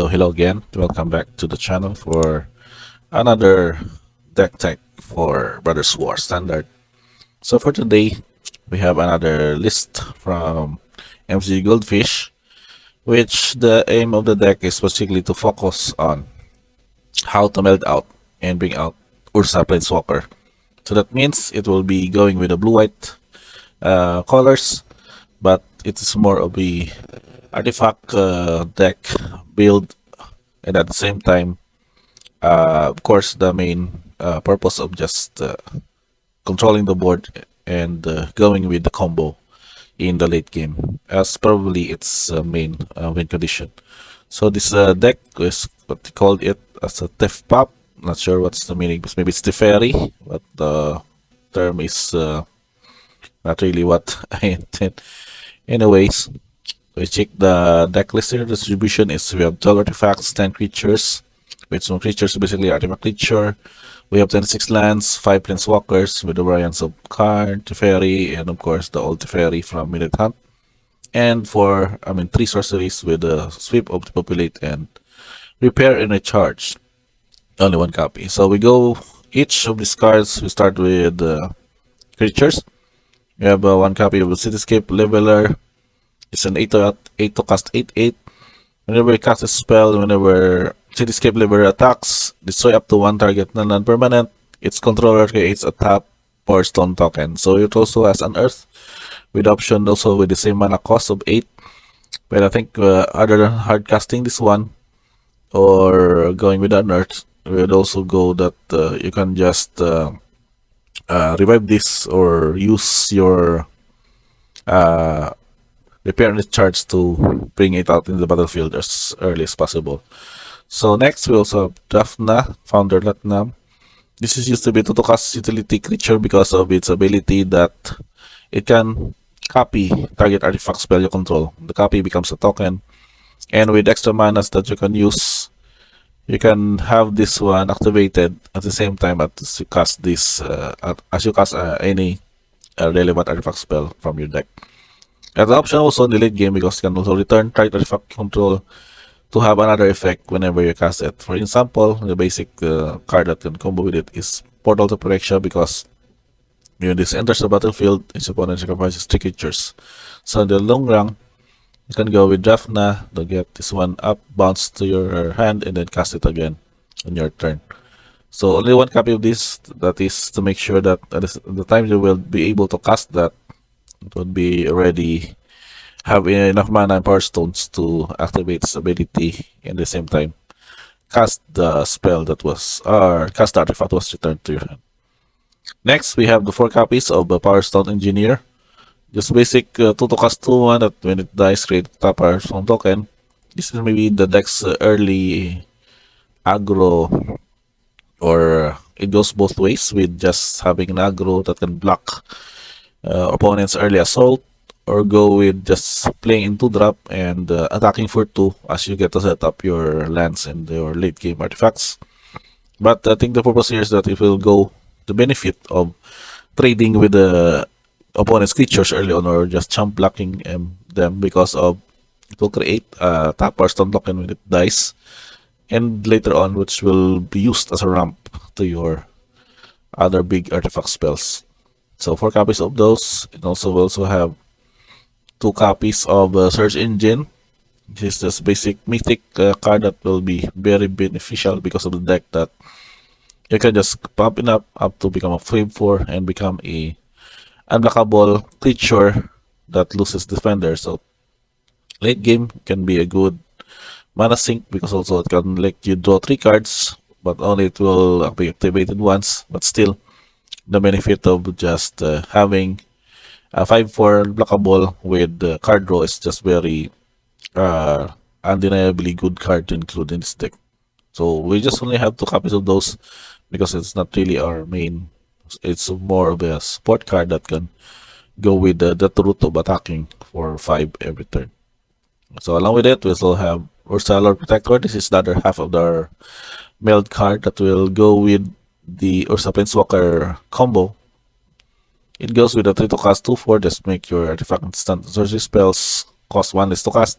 hello again. Welcome back to the channel for another deck tech for Brothers War Standard. So for today, we have another list from MtG Goldfish, which the aim of the deck is basically to focus on how to meld out and bring out Ursa Planeswalker. So that means it will be going with the blue-white colors, but it is more of a artifact deck build, and at the same time, of course, the main purpose of just controlling the board and going with the combo in the late game as probably its main win condition. So this deck is what they called it as a Tef Pop. Not sure what's the meaning, but maybe it's Teferi, but the term is not really what I intend. Anyways, we check the deck list here. Distribution is we have 12 artifacts, 10 creatures, with some creatures basically artifact creature. We have 26 lands, 5 planeswalkers with the variants of Card, Teferi, and of course the old Teferi from Minute Hunt. And 3 sorceries with a sweep, Populate, and Repair and Recharge. Only 1 copy. So we go each of these cards. We start with creatures. We have 1 copy of the Cityscape Leveler. It's an 8 to cast 8/8. Whenever you cast a spell, whenever Cityscape Leveler attacks, destroy up to 1 target non-permanent. Its controller creates a tap or stone token. So it also has an Earth with option also with the same mana cost of 8. But I think other than hard casting this one or going with an Earth, we would also go that you can just revive this or use your Repair and Recharge to bring it out in the battlefield as early as possible. So next we also have Drafna, Founder Latnam. This is used to be 2 to cast utility creature because of its ability that it can copy target artifact spell you control. The copy becomes a token, and with extra manas that you can use, you can have this one activated at the same time as you cast this any relevant artifact spell from your deck. And the option also in the late game because you can also return target artifact control to have another effect whenever you cast it. For example, the basic card that can combo with it is Portal to Phyrexia because when this enters the battlefield, its opponent sacrifices 3 creatures. So in the long run, you can go with Drafna to get this one up, bounce to your hand, and then cast it again on your turn. So only 1 copy of this. That is to make sure that at the time you will be able to cast that, it would be already have enough mana and power stones to activate its ability and at the same time cast the spell that was cast the artifact was returned to your hand. Next, we have the 4 copies of the Power Stone Engineer. Just basic 2 to cast 2/1 that when it dies, create a Power Stone token. This is maybe the deck's early aggro, or it goes both ways with just having an aggro that can block opponent's early assault, or go with just playing in 2-drop and attacking for 2 as you get to set up your lands and your late game artifacts. But I think the purpose here is that it will go the benefit of trading with the opponent's creatures early on or just chump blocking them because of it will create a tap or stone token when it dies, and later on which will be used as a ramp to your other big artifact spells. So 4 copies of those. It also will also have 2 copies of Search Engine. This is this basic mythic card that will be very beneficial because of the deck that you can just pump it up to become a flame 4 and become a unblockable creature that loses defender. So late game can be a good mana sink because also it can let you draw 3 cards, but only it will be activated once. But still, the benefit of just having a 5/4 blockable with card draw is just very undeniably good card to include in this deck. So we just only have 2 copies of those because it's not really our main. It's more of a support card that can go with the route of attacking for 5 every turn. So along with it, we also have Ursa Lord Protector. This is the other half of the Meld card that will go with the Ursa Planeswalker combo. It goes with a 3 to cast 2/4. Just make your artifact instant sorcery spells cost 1 less to cast.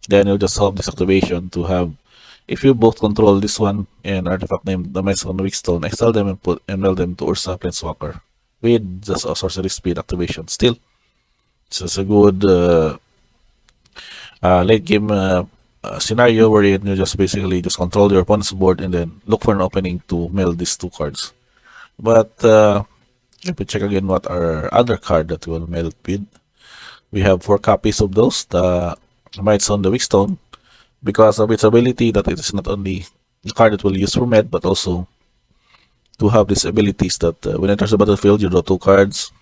Then you'll just solve this activation to have If you both control this one and artifact named the Mice on Weak Stone, exile them and put meld them to Ursa Planeswalker with just a sorcery speed activation. Still, this is a good late game scenario where you just basically just control your opponent's board and then look for an opening to meld these two cards. But let me check again what our other card that will meld with. We have 4 copies of those. The Mites on the Weak Stone, because of its ability that it is not only the card that will use for med, but also to have these abilities that when it enters the battlefield, you draw 2 cards,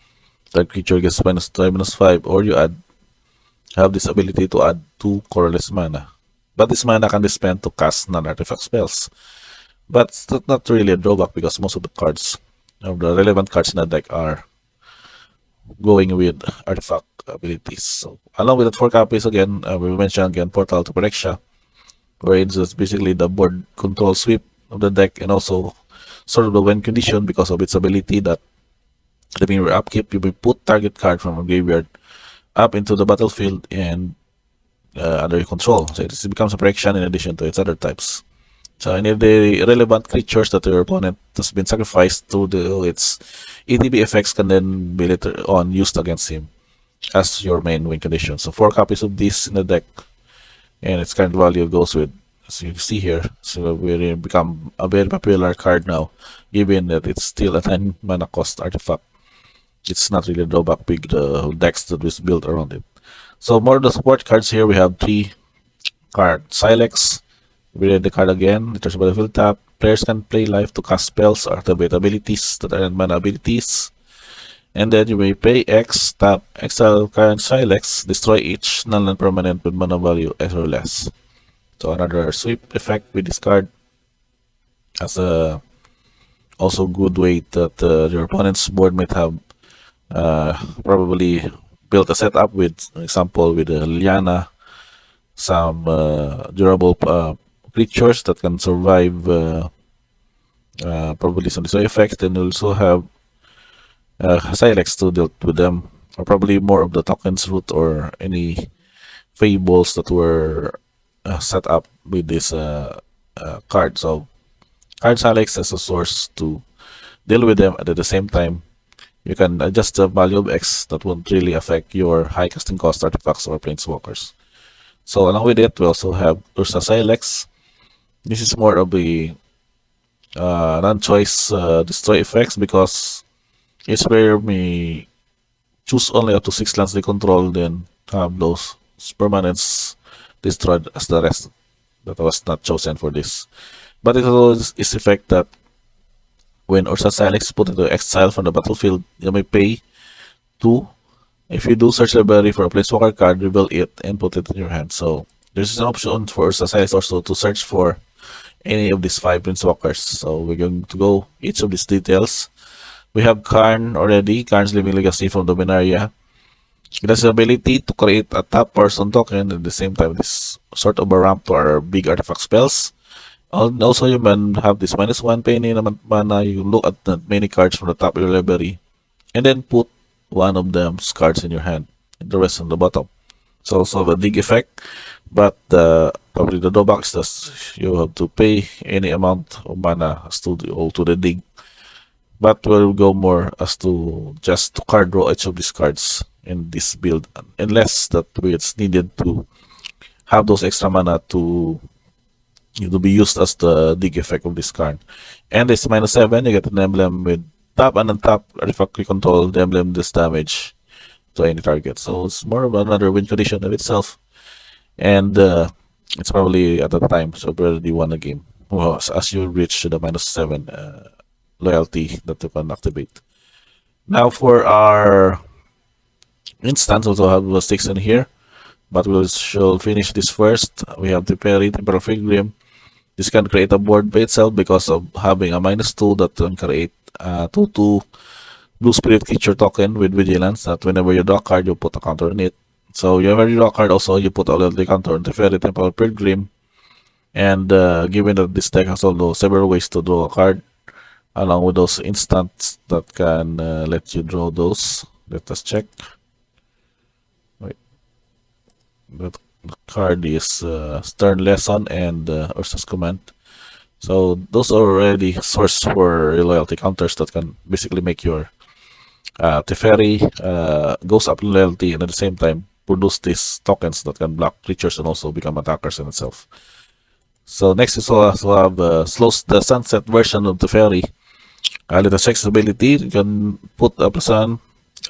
that creature gets -5, or you have this ability to add 2 colorless mana. But this mana can be spent to cast non-artifact spells. But it's not really a drawback because most of the cards, of the relevant cards in the deck, are going with artifact abilities. So along with the 4 copies again, we mentioned again Portal to Phyrexia, where it's just basically the board control sweep of the deck, and also sort of the win condition because of its ability that during your upkeep you may put target card from a graveyard up into the battlefield and under your control. So it becomes a protection in addition to its other types. So any of the relevant creatures that your opponent has been sacrificed to its ETB effects can then be later on used against him as your main win condition. So 4 copies of this in the deck, and its current value goes with, as you see here, so we become a very popular card now, given that it's still a 9 mana cost artifact. It's not really a drawback big the decks that was built around it. So more of the support cards here, we have 3 cards. Silex, we read the card again. It turns battlefield tap. Players can play life to cast spells or activate abilities that are mana abilities. And then you may pay X, tap, exile current Silex, destroy each non-land permanent with mana value X or less. So another sweep effect with this card as a also good way that your opponent's board might have probably built a setup with, for example, with Liliana, some durable creatures that can survive probably some destroy effects. Then you also have Silex to deal with them, or probably more of the tokens route or any fables that were set up with this card. So card Silex as a source to deal with them, and at the same time you can adjust the value of X that won't really affect your high casting cost artifacts or planeswalkers. So along with it, we also have Ursa Silex. This is more of the non-choice destroy effects, because each player may choose only up to 6 lands they control, then have those permanents destroyed as the rest that was not chosen for this. But it also is effect that when Ursa Silex is put into exile from the battlefield, you may pay 2. If you do search library for a planeswalker card, reveal it and put it in your hand. So there's an option for Ursa Silex also to search for any of these 5 planeswalkers. So we're going to go each of these details. We have Karn already, Karn's Living Legacy from Dominaria. It has the ability to create a tap person token, at the same time this sort of a ramp to our big artifact spells. And also you can have this -1 penny mana. You look at the many cards from the top of your library and then put one of them cards in your hand and the rest on the bottom. It's also a dig effect, but probably the drawback is that you have to pay any amount of mana as to the dig. But we'll go more as to just to card draw each of these cards in this build, unless that it's needed to have those extra mana to be used as the dig effect of this card. And it's -7, you get an emblem with tap and untap artifact you control, the emblem does damage to any target. So it's more of another win condition of itself. And it's probably at that time, so already won a game. Well, as you reach the -7 loyalty that you can activate. Now for our instance, also have the 6 in here, but we shall finish this first. We have the Temporal Pilgrim. This can create a board by itself because of having a -2 that can create a 2/2 blue spirit creature token with vigilance, that whenever you draw a card, you put a counter on it. So whenever you draw a card also, you put a loyalty counter on the Temporal Pilgrim. And given that this deck has also several ways to draw a card, along with those instants that can let you draw those. Let us check. Wait. card is Stern Lesson and Ursa's Command. So those are already source for loyalty counters that can basically make your Teferi goes up in loyalty and at the same time produce these tokens that can block creatures and also become attackers in itself. So next is also have slows the sunset version of Teferi. With the checks ability, you can put up the sun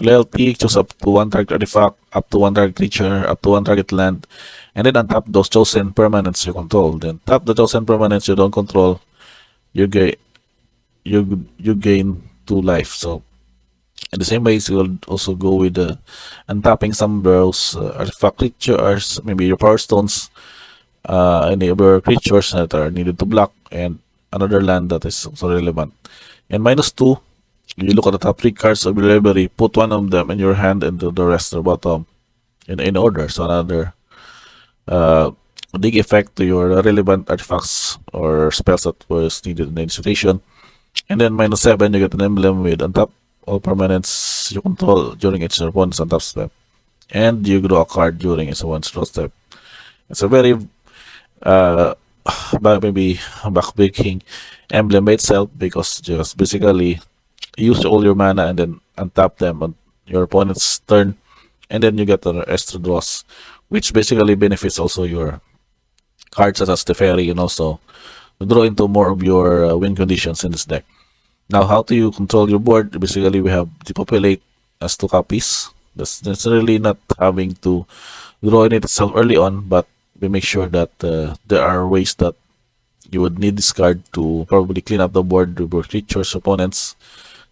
loyalty, choose up to one target artifact, up to one target creature, up to one target land, and then untap those chosen permanents you control. Then tap the chosen permanents you don't control, you gain you gain 2 life. So in the same ways, you will also go with untapping some burrows, artifact creatures, maybe your power stones, any other creatures that are needed to block, and another land that is also relevant. And -2, you look at the top 3 cards of your library, put one of them in your hand and the rest at the bottom in order. So another big effect to your relevant artifacts or spells that was needed in the situation. And then -7, you get an emblem with untap all permanents you control during each opponent's untap step. And you draw a card during each one's draw step. It's a very uh, maybe backbreaking emblem by itself because just basically use all your mana and then untap them on your opponent's turn, and then you get the extra draws, which basically benefits also your cards such as the fairy and also draw into more of your win conditions in this deck. Now, how do you control your board? Basically, we have depopulate as 2 copies. That's necessarily not having to draw in it itself early on, but we make sure that there are ways that you would need this card to probably clean up the board with your creatures, opponents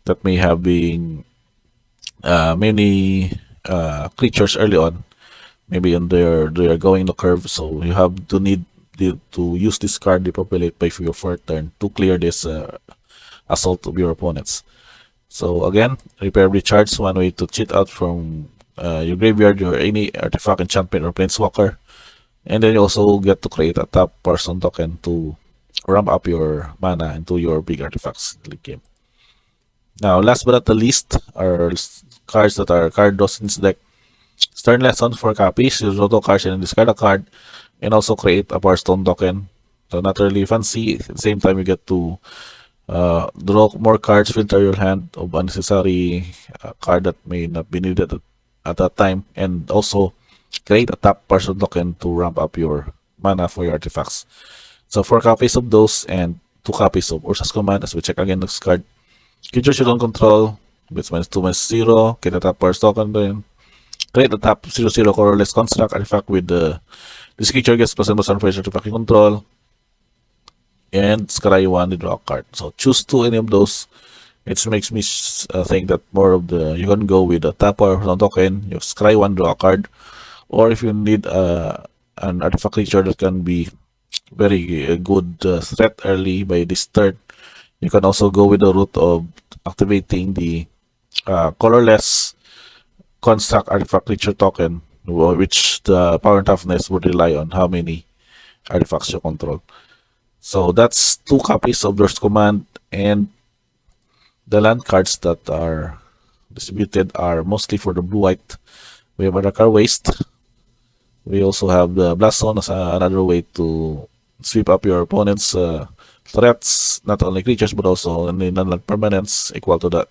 that may have been many creatures early on, maybe on they're going the curve. So you have to need to use this card depopulate by your 4th turn to clear this assault of your opponents. So again, repair recharge, one way to cheat out from your graveyard, your any artifact, enchantment, or planeswalker. And then you also get to create a top person token to ramp up your mana into your big artifacts in the game. Now, last but not the least, are cards that are card draws in this deck. Stern Lesson, 4 copies. You draw 2 cards and discard a card, and also create a Power Stone token. So not really fancy. At the same time, you get to draw more cards, filter your hand of unnecessary card that may not be needed at that time, and also create a top person token to ramp up your mana for your artifacts. So 4 copies of those and 2 copies of Ursa's Command. As we check again next card. Creatures you don't control, with -2/-0, get a top person token then. Create a top 0/0 colorless construct artifact with this creature gets +1/+1 for each artifact you control. And scry 1 to draw a card. So choose 2 any of those. It makes me think that more of you can go with a tap or token. You scry 1, draw a card. Or if you need an artifact creature that can be very good threat early by this turn, you can also go with the route of activating the colorless construct artifact creature token, which the power and toughness would rely on how many artifacts you control. So that's 2 copies of Ursa's Command, and the land cards that are distributed are mostly for the blue-white. We have Arakar Waste. We also have the Blast Zone as another way to sweep up your opponent's threats, not only creatures but also any non-land permanents equal to that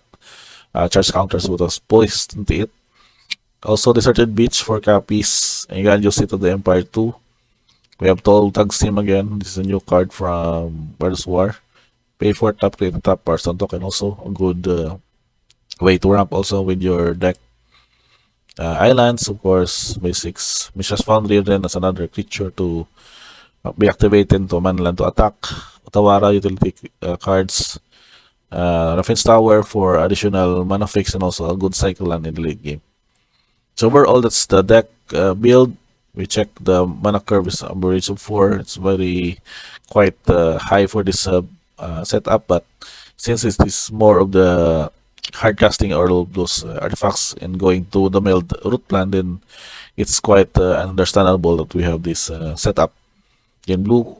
charge counters with us poised into it. Also, Deserted Beach, 4 copies. And you can use it to the Empire 2. We have Toll Tag Sim again. This is a new card from Brothers War. Pay for top, create a top person token. Also a good way to ramp also with your deck. Islands, of course, basics. Mishra's Foundry then as another creature to be activated to mana land to attack. Otawara utility cards. Raffin's Tower for additional mana fix and also a good cycle land in the late game. So overall, that's the deck build. We check the mana curve is average of 4. It's very quite high for this setup, but since it is more of the hard casting all of those artifacts and going to the Meld route plan, then it's quite understandable that we have this setup. In blue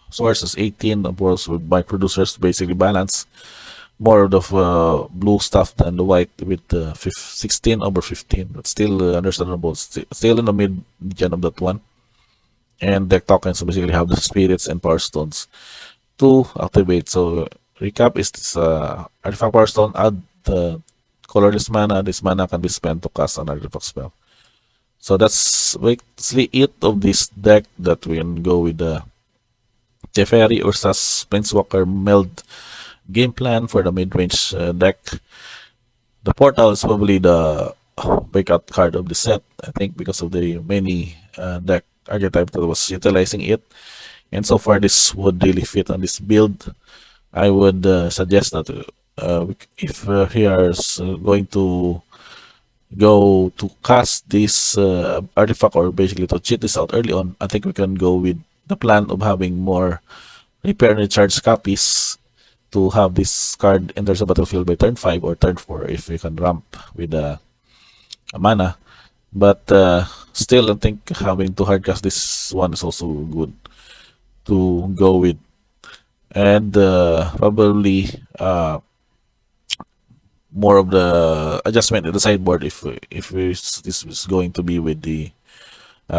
sources 18, of course, with my producers basically balance more of the blue stuff than the white with 16/15, but still understandable. Still in the mid gen of that one. and deck tokens. So basically have the spirits and power stones to activate. So recap is this artifact power stone, add the colorless mana. This mana can be spent to cast an artifact spell. So that's basically it of this deck that we can go with the Teferi Ursa's Planeswalker Meld game plan for the mid-range deck. The portal is probably the breakout card of the set, I think, because of the many deck archetype that was utilizing it. And so far, this would really fit on this build. I would suggest that if we are going to go to cast this artifact, or basically to cheat this out early on, I think we can go with the plan of having more repair and recharge copies to have this card enters the battlefield by turn 5 or turn 4 if we can ramp with mana. But still, I think having to hardcast this one is also good to go with. And probably more of the adjustment in the sideboard if this is going to be with the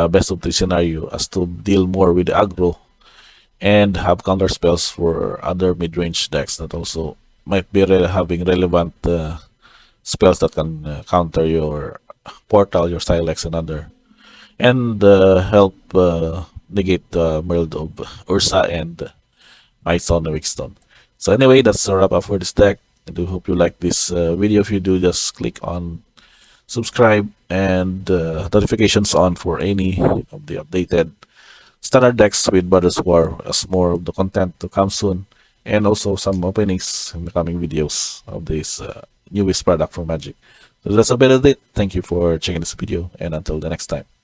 best of 3 scenario, as to deal more with the aggro and have counter spells for other mid-range decks that also might be having relevant spells that can counter your portal, your Silex, and other, and help negate the Merld of Ursa and Ice on the Wickstone. So anyway, that's a wrap up for this deck. I do hope you like this video. If you do, just click on subscribe and notifications on for any of the updated standard decks with Brothers War, as more of the content to come soon, and also some openings in the coming videos of this newest product from Magic. So that's about it. Thank you for checking this video, and until the next time.